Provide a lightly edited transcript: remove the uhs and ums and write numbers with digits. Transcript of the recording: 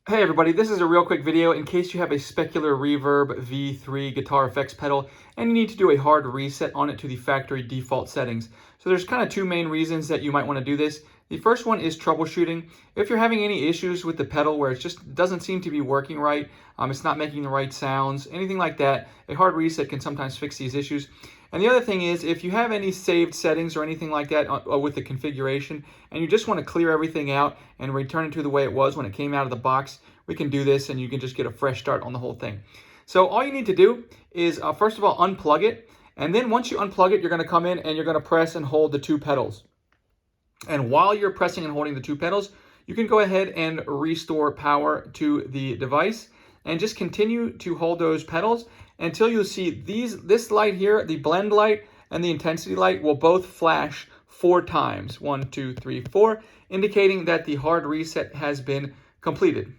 Hey everybody, this is a real quick video in case you have a Specular Reverb V3 guitar effects pedal and you need to do a hard reset on it to the factory default settings. So there's kind of two main reasons that you might want to do this. The first one is troubleshooting. If you're having any issues with the pedal where it just doesn't seem to be working right, it's not making the right sounds, anything like that, a hard reset can sometimes fix these issues. And the other thing is, if you have any saved settings or anything like that with the configuration, and you just want to clear everything out and return it to the way it was when it came out of the box, we can do this and you can just get a fresh start on the whole thing. So all you need to do is, first of all, unplug it. And then once you unplug it, you're going to come in and you're going to press and hold the two pedals. And while you're pressing and holding the two pedals, you can go ahead and restore power to the device and just continue to hold those pedals until you see this light here, the blend light and the intensity light will both flash 4 times, 1, 2, 3, 4, indicating that the hard reset has been completed.